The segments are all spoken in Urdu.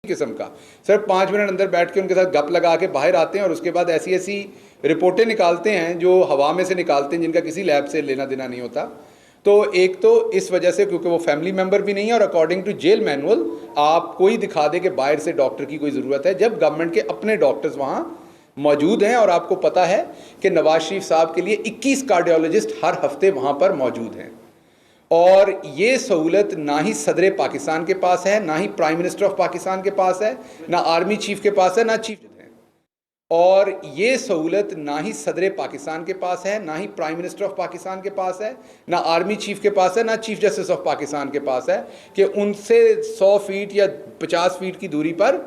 قسم کا، صرف 5 منٹ اندر بیٹھ کے ان کے ساتھ گپ لگا کے باہر آتے ہیں اور اس کے بعد ایسی ایسی رپورٹیں نکالتے ہیں جو ہوا میں سے نکالتے ہیں، جن کا کسی لیب سے لینا دینا نہیں ہوتا. تو ایک تو اس وجہ سے کیونکہ وہ فیملی ممبر بھی نہیں ہے، اور اکارڈنگ ٹو جیل مینول آپ کوئی دکھا دے کہ باہر سے ڈاکٹر کی کوئی ضرورت ہے، جب گورنمنٹ کے اپنے ڈاکٹرز وہاں موجود ہیں. اور آپ کو پتہ ہے کہ نواز شریف صاحب کے لیے 21 کارڈیولوجسٹ ہر ہفتے وہاں پر موجود ہیں. اور یہ سہولت نہ ہی صدر پاکستان کے پاس ہے، نہ ہی پرائم منسٹر آف پاکستان کے پاس ہے، نہ آرمی چیف کے پاس ہے، نہ چیف ہے. اور یہ سہولت نہ ہی صدر پاکستان کے پاس ہے، نہ ہی پرائم منسٹر آف پاکستان کے پاس ہے، نہ آرمی چیف کے پاس ہے، نہ چیف جسٹس آف پاکستان کے پاس ہے کہ ان سے 100 فیٹ یا 50 فیٹ کی دوری پر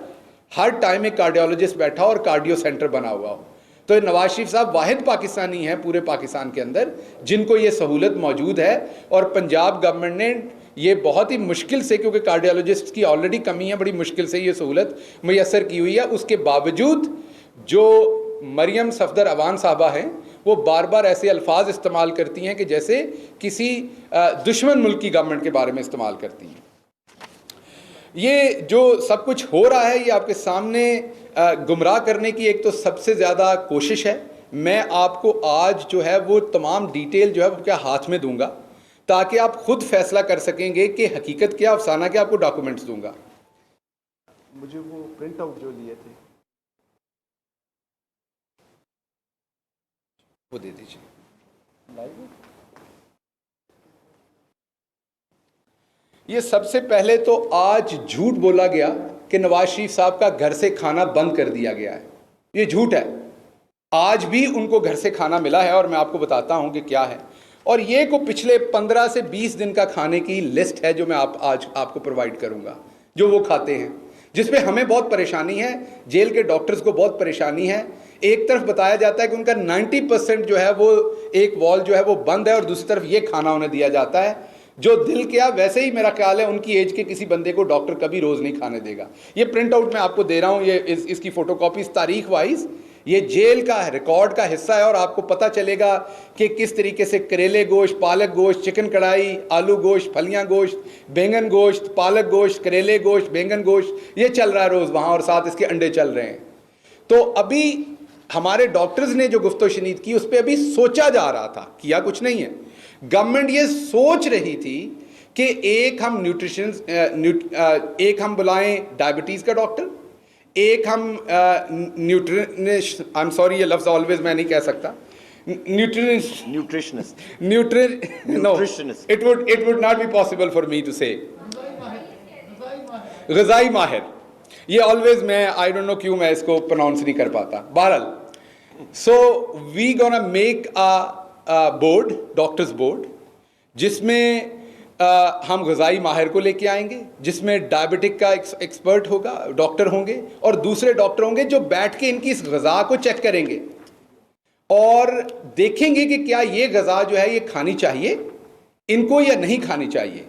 ہر ٹائم ایک کارڈیولوجسٹ بیٹھا اور کارڈیو سینٹر بنا ہوا ہو. تو نواز شریف صاحب واحد پاکستانی ہیں پورے پاکستان کے اندر جن کو یہ سہولت موجود ہے. اور پنجاب گورنمنٹ نے یہ بہت ہی مشکل سے، کیونکہ کارڈیولوجسٹ کی آلریڈی کمی ہے، بڑی مشکل سے یہ سہولت میسر کی ہوئی ہے. اس کے باوجود جو مریم صفدر اوان صاحبہ ہیں وہ بار بار ایسے الفاظ استعمال کرتی ہیں کہ جیسے کسی دشمن ملک کی گورنمنٹ کے بارے میں استعمال کرتی ہیں. یہ جو سب کچھ ہو رہا ہے یہ آپ کے سامنے گمراہ کرنے کی ایک تو سب سے زیادہ کوشش ہے. میں آپ کو آج جو ہے وہ تمام ڈیٹیل جو ہے وہ کیا ہاتھ میں دوں گا تاکہ آپ خود فیصلہ کر سکیں گے کہ حقیقت کیا، افسانہ کیا. آپ کو ڈاکومنٹس دوں گا. مجھے وہ پرنٹ آؤٹ جو لیے تھے وہ دے دیجیے. یہ سب سے پہلے تو آج جھوٹ بولا گیا کہ نواز شریف صاحب کا گھر سے کھانا بند کر دیا گیا ہے. یہ جھوٹ ہے. آج بھی ان کو گھر سے کھانا ملا ہے اور میں آپ کو بتاتا ہوں کہ کیا ہے. اور یہ کو پچھلے 15 سے 20 دن کا کھانے کی لسٹ ہے جو میں آج آپ کو پرووائڈ کروں گا جو وہ کھاتے ہیں، جس پہ ہمیں بہت پریشانی ہے، جیل کے ڈاکٹرز کو بہت پریشانی ہے. ایک طرف بتایا جاتا ہے کہ ان کا 90% جو ہے وہ ایک وال جو ہے وہ بند ہے، اور دوسری طرف یہ کھانا انہیں دیا جاتا ہے جو دل کیا. ویسے ہی میرا خیال ہے ان کی ایج کے کسی بندے کو ڈاکٹر کبھی روز نہیں کھانے دے گا. یہ پرنٹ آؤٹ میں آپ کو دے رہا ہوں، یہ اس کی فوٹو کاپیز تاریخ وائز یہ جیل کا ریکارڈ کا حصہ ہے. اور آپ کو پتہ چلے گا کہ کس طریقے سے کریلے گوشت، پالک گوشت، چکن کڑھائی، آلو گوشت، پھلیاں گوشت، بینگن گوشت، پالک گوشت، کریلے گوشت، بینگن گوشت یہ چل رہا ہے روز وہاں، اور ساتھ اس کے انڈے چل رہے ہیں. تو ابھی ہمارے ڈاکٹرز نے جو گفت و شنید کی اس پہ ابھی سوچا جا رہا تھا، کیا کچھ نہیں ہے. گورنمنٹ یہ سوچ رہی تھی کہ ایک ہم بلائیں ڈائبٹیز کا ڈاکٹر، ایک ہم آئی ایم سوری یہ لفظ آلویز میں نہیں کہہ سکتا، it would not be possible for me to say غذائی ماہر. یہ آلویز میں آئی ڈونٹ نو کیوں میں اس کو پروناؤنس نہیں کر پاتا. بہرحال سو وی گونا میک بورڈ، ڈاکٹرز بورڈ، جس میں ہم غذائی ماہر کو لے کے آئیں گے، جس میں ڈائبٹک کا ایکسپرٹ ہوگا، ڈاکٹر ہوں گے، اور دوسرے ڈاکٹر ہوں گے جو بیٹھ کے ان کی اس غذا کو چیک کریں گے اور دیکھیں گے کہ کیا یہ غذا جو ہے یہ کھانی چاہیے ان کو یا نہیں کھانی چاہیے،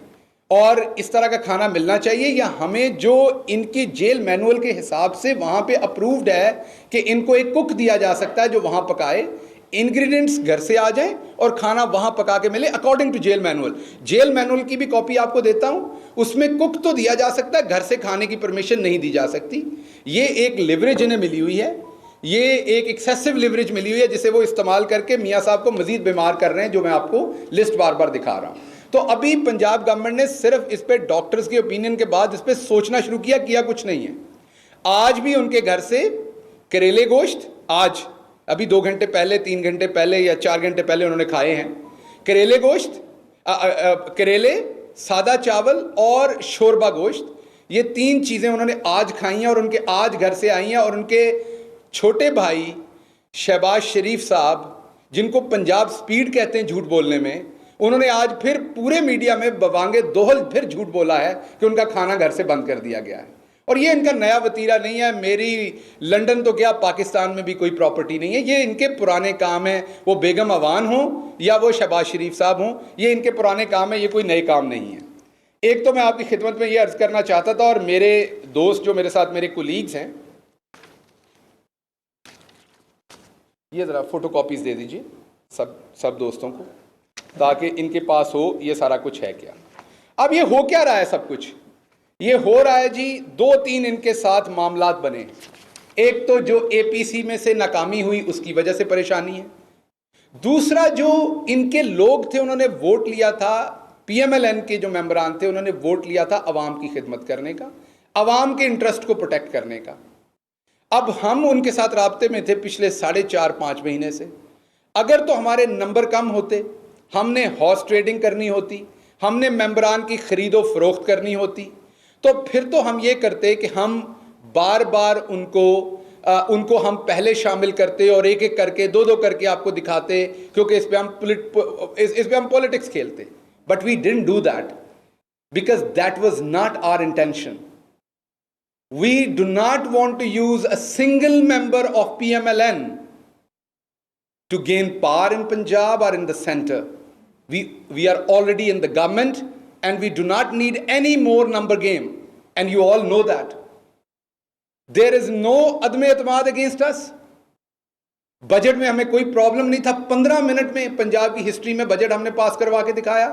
اور اس طرح کا کھانا ملنا چاہیے یا ہمیں جو ان کی جیل مینول کے حساب سے وہاں پہ اپرووڈ ہے کہ ان کو ایک کک دیا جا سکتا ہے جو وہاں پکائے، انگریڈینٹس گھر سے آ جائیں اور کھانا وہاں پکا کے ملے according to jail manual. Jail manual کی بھی کاپی آپ کو دیتا ہوں، اس میں کک تو دیا جا سکتا ہے، گھر سے کھانے کی پرمیشن نہیں دی جا سکتی. یہ ایک لیوریج انہیں ملی ہوئی ہے، یہ ایک ایکسیسو لیوریج ملی ہوئی ہے جسے وہ استعمال کر کے میاں صاحب کو مزید بیمار کر رہے ہیں، جو میں آپ کو لسٹ بار بار دکھا رہا ہوں. تو ابھی پنجاب گورنمنٹ نے صرف اس پہ ڈاکٹرز کے اوپینین کے بعد اس پہ سوچنا شروع کیا کچھ نہیں ہے. آج بھی ان کے گھر سے کریلے گوشت، آج ابھی 2 گھنٹے پہلے، 3 گھنٹے پہلے یا 4 گھنٹے پہلے انہوں نے کھائے ہیں کریلے گوشت، کریلے، سادہ چاول اور شوربا گوشت. یہ 3 چیزیں انہوں نے آج کھائی ہیں اور ان کے آج گھر سے آئی ہیں. اور ان کے چھوٹے بھائی شہباز شریف صاحب جن کو پنجاب سپیڈ کہتے ہیں جھوٹ بولنے میں، انہوں نے آج پھر پورے میڈیا میں بوانگے دوہل پھر جھوٹ بولا ہے کہ ان کا کھانا گھر سے بند کر دیا گیا ہے. اور یہ ان کا نیا وتیرہ نہیں ہے. میری لنڈن تو کیا پاکستان میں بھی کوئی پراپرٹی نہیں ہے، یہ ان کے پرانے کام ہیں، وہ بیگم اوان ہوں یا وہ شہباز شریف صاحب ہوں، یہ ان کے پرانے کام ہیں، یہ کوئی نئے کام نہیں ہے. ایک تو میں آپ کی خدمت میں یہ عرض کرنا چاہتا تھا، اور میرے دوست جو میرے ساتھ میرے کولیگز ہیں، یہ ذرا فوٹو کاپیز دے دیجئے سب دوستوں کو تاکہ ان کے پاس ہو یہ سارا کچھ ہے کیا. اب یہ ہو کیا رہا ہے سب کچھ، یہ ہو رہا ہے جی، 2-3 ان کے ساتھ معاملات بنے. ایک تو جو اے پی سی میں سے ناکامی ہوئی اس کی وجہ سے پریشانی ہے. دوسرا جو ان کے لوگ تھے انہوں نے ووٹ لیا تھا، پی ایم ایل این کے جو ممبران تھے انہوں نے ووٹ لیا تھا عوام کی خدمت کرنے کا، عوام کے انٹرسٹ کو پروٹیکٹ کرنے کا. اب ہم ان کے ساتھ رابطے میں تھے پچھلے 4.5-5 مہینے سے. اگر تو ہمارے نمبر کم ہوتے، ہم نے ہارس ٹریڈنگ کرنی ہوتی، ہم نے ممبران کی خرید و فروخت کرنی ہوتی، تو پھر تو ہم یہ کرتے کہ ہم بار بار ان کو ہم پہلے شامل کرتے اور ایک ایک کر کے 2 کر کے آپ کو دکھاتے، کیونکہ اس پہ ہم پولیٹکس کھیلتے. But we didn't do that because that was not our intention. We do not want to use a single member of PMLN to gain power in Punjab or in the center. We are already in the government and we do not need any more number game. And you all know that. There is no adme اعتماد against us. بجٹ میں ہمیں کوئی پرابلم نہیں تھا. 15 منٹ میں پنجاب کی ہسٹری میں بجٹ ہم نے پاس کروا کے دکھایا.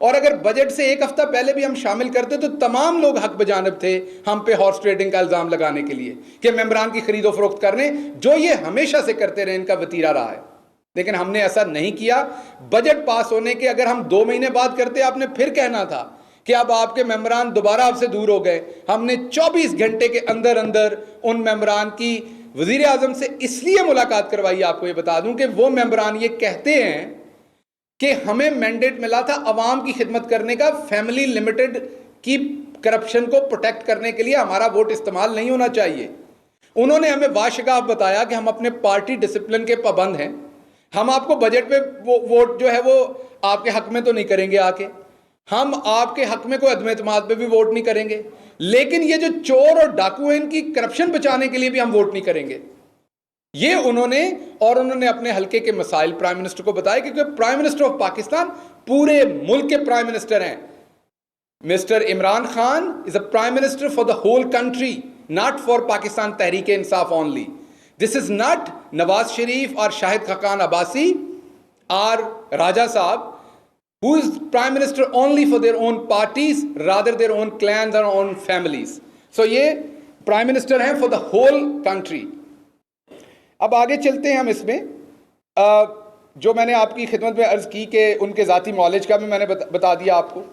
اور اگر بجٹ سے 1 ہفتہ پہلے بھی ہم شامل کرتے تو تمام لوگ حق بجانب تھے ہم پہ ہارس ٹریڈنگ کا الزام لگانے کے لیے کہ ممبران کی خرید و فروخت کرنے، جو یہ ہمیشہ سے کرتے رہے، ان کا وتیرہ رہا ہے. لیکن ہم نے ایسا نہیں کیا. بجٹ پاس ہونے کے اگر ہم 2 مہینے بعد کرتے، آپ نے پھر کہنا تھا کہ اب آپ کے ممبران دوبارہ آپ سے دور ہو گئے. ہم نے 24 گھنٹے کے اندر اندر ان ممبران کی وزیر اعظم سے اس لیے ملاقات کروائی. آپ کو یہ بتا دوں کہ وہ ممبران یہ کہتے ہیں کہ ہمیں مینڈیٹ ملا تھا عوام کی خدمت کرنے کا، فیملی لمیٹڈ کی کرپشن کو پروٹیکٹ کرنے کے لیے ہمارا ووٹ استعمال نہیں ہونا چاہیے. انہوں نے ہمیں واشگاف بتایا کہ ہم اپنے پارٹی ڈسپلن کے پابند ہیں، ہم آپ کو بجٹ پہ ووٹ جو ہے وہ آپ کے حق میں تو نہیں کریں گے، آ کے ہم آپ کے حق میں کوئی عدم اعتماد پہ بھی ووٹ نہیں کریں گے، لیکن یہ جو چور اور ڈاکو ہیں ان کی کرپشن بچانے کے لیے بھی ہم ووٹ نہیں کریں گے. یہ انہوں نے اپنے حلقے کے مسائل پرائم منسٹر کو بتایا، کیونکہ پرائم منسٹر آف پاکستان پورے ملک کے پرائم منسٹر ہیں. Mister Imran Khan is a prime minister for the whole country, not for Pakistan Tehreek Insaf only. This is not Nawaz Sharif اور شاہد خاقان عباسی اور راجہ صاحب who is prime minister only for their own parties rather their own clans or own families. So یہ پرائم منسٹر ہیں for the whole country. اب آگے چلتے ہیں ہم اس میں. جو میں نے آپ کی خدمت میں عرض کی کہ ان کے ذاتی معالج کا بھی میں نے بتا دیا آپ کو.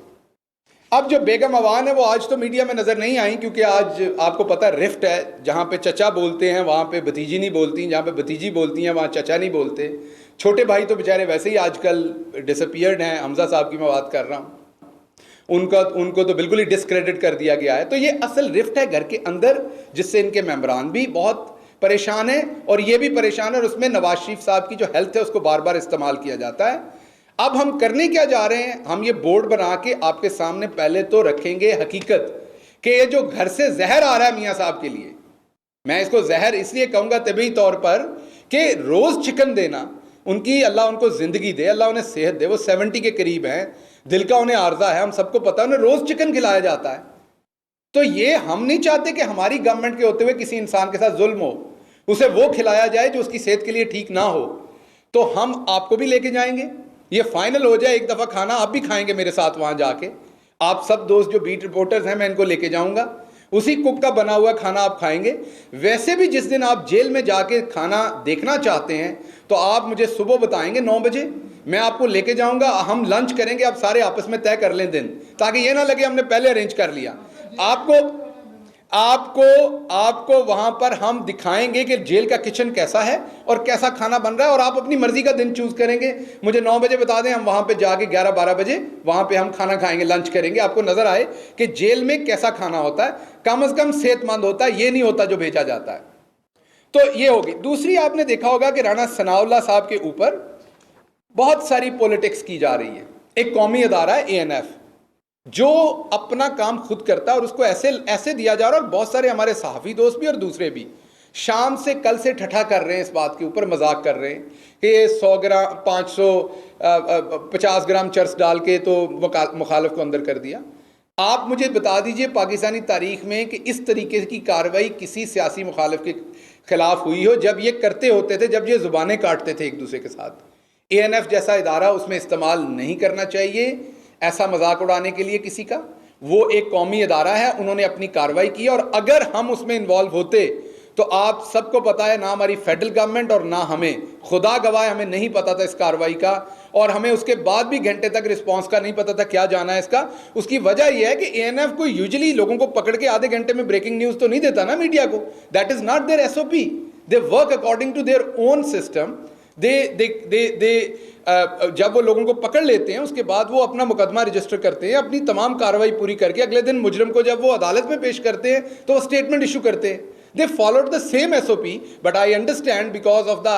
اب جو بیگم اوان ہے وہ آج تو میڈیا میں نظر نہیں آئیں، کیونکہ آج آپ کو پتہ رفٹ ہے، جہاں پہ چچا بولتے ہیں وہاں پہ بھتیجی نہیں بولتی، جہاں پہ بھتیجی بولتی ہیں وہاں چچا نہیں بولتے. چھوٹے بھائی تو بیچارے ویسے ہی آج کل ڈسپیئرڈ ہیں. حمزہ صاحب کی میں بات کر رہا ہوں، ان کو تو بالکل ہی ڈسکریڈٹ کر دیا گیا ہے. تو یہ اصل رفٹ ہے گھر کے اندر، جس سے ان کے ممبران بھی بہت پریشان ہیں اور یہ بھی پریشان ہے، اور اس میں نواز شریف صاحب کی جو ہیلتھ ہے اس کو بار بار استعمال کیا جاتا ہے. اب ہم کرنے کیا جا رہے ہیں؟ ہم یہ بورڈ بنا کے آپ کے سامنے پہلے تو رکھیں گے حقیقت کہ یہ جو گھر سے زہر آ رہا ہے میاں صاحب کے لیے، میں اس کو زہر اس لیے کہوں گا طبعی طور پر کہ روز چکن دینا، ان کی اللہ ان کو زندگی دے، اللہ انہیں صحت دے، وہ 70 کے قریب ہیں، دل کا انہیں عارضہ ہے، ہم سب کو پتہ ہے، انہیں روز چکن کھلایا جاتا ہے. تو یہ ہم نہیں چاہتے کہ ہماری گورنمنٹ کے ہوتے ہوئے کسی انسان کے ساتھ ظلم ہو، اسے وہ کھلایا جائے جو اس کی صحت کے لیے ٹھیک نہ ہو. تو ہم آپ کو بھی لے کے جائیں گے، یہ فائنل ہو جائے ایک دفعہ کھانا آپ بھی کھائیں گے میرے ساتھ وہاں جا کے. آپ سب دوست جو بیٹ رپورٹرز ہیں میں ان کو لے کے جاؤں گا، اسی کک کا بنا ہوا کھانا آپ کھائیں گے. ویسے بھی جس دن آپ جیل میں جا کے کھانا دیکھنا چاہتے ہیں تو آپ مجھے صبح بتائیں گے 9 بجے، میں آپ کو لے کے جاؤں گا، ہم لنچ کریں گے، آپ سارے آپس میں طے کر لیں دن، تاکہ یہ نہ لگے ہم نے پہلے ارینج کر لیا. آپ کو وہاں پر ہم دکھائیں گے کہ جیل کا کچن کیسا ہے اور کیسا کھانا بن رہا ہے، اور آپ اپنی مرضی کا دن چوز کریں گے. مجھے 9 بجے بتا دیں، ہم وہاں پہ جا کے 11-12 بجے وہاں پہ ہم کھانا کھائیں گے، لنچ کریں گے، آپ کو نظر آئے کہ جیل میں کیسا کھانا ہوتا ہے، کم از کم صحت مند ہوتا ہے، یہ نہیں ہوتا جو بھیجا جاتا ہے. تو یہ ہوگی. دوسری، آپ نے دیکھا ہوگا کہ رانا ثناء اللہ صاحب کے اوپر بہت ساری پولیٹکس کی جا رہی ہے. ایک قومی ادارہ ہے ANF جو اپنا کام خود کرتا ہے اور اس کو ایسے دیا جا رہا ہے، اور بہت سارے ہمارے صحافی دوست بھی اور دوسرے بھی شام سے کل سے ٹھٹھا کر رہے ہیں، اس بات کے اوپر مذاق کر رہے ہیں کہ 100 گرام 550 گرام چرس ڈال کے تو مخالف کو اندر کر دیا. آپ مجھے بتا دیجئے پاکستانی تاریخ میں کہ اس طریقے کی کارروائی کسی سیاسی مخالف کے خلاف ہوئی ہو جب یہ کرتے ہوتے تھے، جب یہ زبانیں کاٹتے تھے ایک دوسرے کے ساتھ. ANF جیسا ادارہ اس میں استعمال نہیں کرنا چاہیے ایسا مذاق اڑانے کے لیے کسی کا. وہ ایک قومی ادارہ ہے, انہوں نے اپنی کارروائی کی, اور اگر ہم اس میں انوالو ہوتے تو آپ سب کو پتا ہے, نہ ہماری فیڈرل گورنمنٹ اور نہ ہمیں, خدا گواہ ہمیں نہیں پتا تھا اس کارروائی کا, اور ہمیں اس کے بعد بھی گھنٹے تک رسپانس کا نہیں پتا تھا کیا جانا ہے اس کا. اس کی وجہ یہ ہے کہ اے این ایف کو یوزلی لوگوں کو پکڑ کے آدھے گھنٹے میں بریکنگ نیوز تو نہیں دیتا نا میڈیا کو. That is not their S O P. They work according to their own system. جب وہ لوگوں کو پکڑ لیتے ہیں اس کے بعد وہ اپنا مقدمہ رجسٹر کرتے ہیں, اپنی تمام کارروائی پوری کر کے اگلے دن مجرم کو جب وہ عدالت میں پیش کرتے ہیں تو وہ اسٹیٹمنٹ ایشو کرتے ہیں. They followed the same SOP, but I understand because of the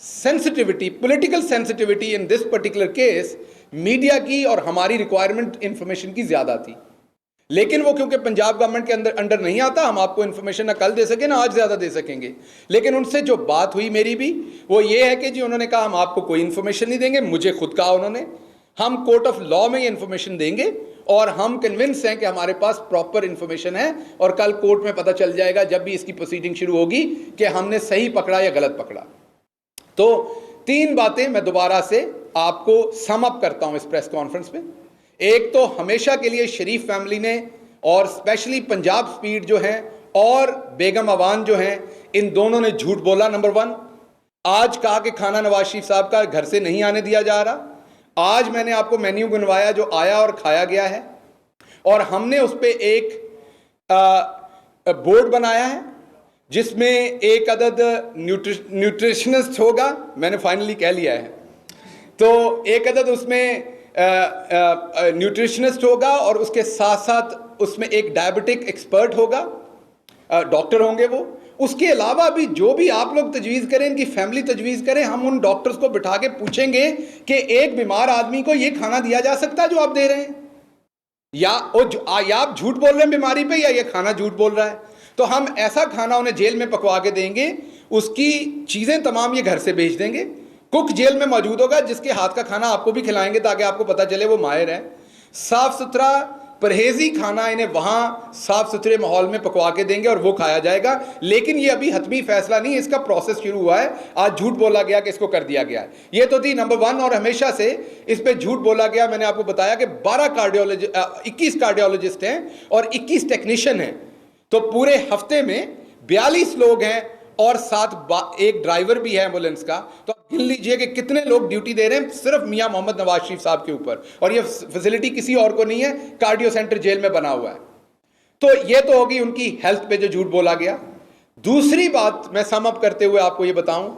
sensitivity, political sensitivity in this particular case, media کی اور ہماری ریکوائرمنٹ انفارمیشن کی زیادہ تھی. لیکن وہ کیونکہ پنجاب گورنمنٹ کے انڈر نہیں آتا, ہم آپ کو انفارمیشن نہ کل دے سکیں نہ آج زیادہ دے سکیں گے. لیکن ان سے جو بات ہوئی میری بھی, وہ یہ ہے کہ جی انہوں نے کہا ہم آپ کو کوئی انفارمیشن نہیں دیں گے. مجھے خود کہا انہوں نے ہم کورٹ آف لا میں یہ انفارمیشن دیں گے, اور ہم کنونس ہیں کہ ہمارے پاس پراپر انفارمیشن ہے, اور کل کورٹ میں پتہ چل جائے گا جب بھی اس کی پروسیڈنگ شروع ہوگی کہ ہم نے صحیح پکڑا یا غلط پکڑا. تو 3 باتیں میں دوبارہ سے آپ کو سم اپ کرتا ہوں اس پریس کانفرنس میں. ایک تو ہمیشہ کے لیے شریف فیملی نے اور اسپیشلی پنجاب سپیڈ جو ہیں اور بیگم اوان جو ہیں, ان دونوں نے جھوٹ بولا. نمبر 1, آج کہا کہ کھانا نواز شریف صاحب کا گھر سے نہیں آنے دیا جا رہا. آج میں نے آپ کو مینیو گنوایا جو آیا اور کھایا گیا ہے, اور ہم نے اس پہ ایک بورڈ بنایا ہے جس میں ایک عدد نیوٹریشنسٹ ہوگا. میں نے فائنلی کہہ لیا ہے, تو ایک عدد اس میں نیوٹریشنسٹ ہوگا, اور اس کے ساتھ ساتھ اس میں ایک ڈائبٹک ایکسپرٹ ہوگا, ڈاکٹر ہوں گے وہ. اس کے علاوہ بھی جو بھی آپ لوگ تجویز کریں, ان کی فیملی تجویز کریں, ہم ان ڈاکٹرز کو بٹھا کے پوچھیں گے کہ ایک بیمار آدمی کو یہ کھانا دیا جا سکتا ہے جو آپ دے رہے ہیں, یا آپ جھوٹ بول رہے ہیں بیماری پہ, یا یہ کھانا جھوٹ بول رہا ہے. تو ہم ایسا کھانا انہیں جیل میں پکوا کے دیں گے, اس کی چیزیں تمام یہ گھر سے بھیج دیں گے. کک جیل میں موجود ہوگا جس کے ہاتھ کا کھانا آپ کو بھی کھلائیں گے تاکہ آپ کو پتہ چلے وہ ماہر ہے. صاف ستھرا پرہیزی کھانا انہیں وہاں صاف ستھرے ماحول میں پکوا کے دیں گے اور وہ کھایا جائے گا. لیکن یہ ابھی حتمی فیصلہ نہیں ہے, اس کا پروسیس شروع ہوا ہے. آج جھوٹ بولا گیا کہ اس کو کر دیا گیا ہے, یہ تو تھی نمبر 1. اور ہمیشہ سے اس پہ جھوٹ بولا گیا. میں نے آپ کو بتایا کہ 21 کارڈیولوجسٹ ہیں اور 21 ٹیکنیشین ہیں, تو پورے ہفتے میں 42 لوگ ہیں, اور ساتھ ایک ڈرائیور بھی ہے ایمبولینس کا. تو آپ گن لیجئے کہ کتنے لوگ ڈیوٹی دے رہے ہیں صرف میاں محمد نواز شریف صاحب کے اوپر, اور یہ فیسلٹی کسی اور کو نہیں ہے, کارڈیو سینٹر جیل میں بنا ہوا ہے. تو یہ تو ہوگی ان کی ہیلتھ پہ جو جھوٹ بولا گیا. دوسری بات میں سم اپ کرتے ہوئے آپ کو یہ بتاؤں,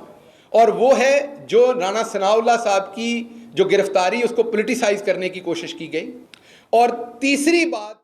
اور وہ ہے جو رانا ثناء اللہ صاحب کی جو گرفتاری اس کو پولیٹیسائز کرنے کی کوشش کی گئی. اور تیسری بات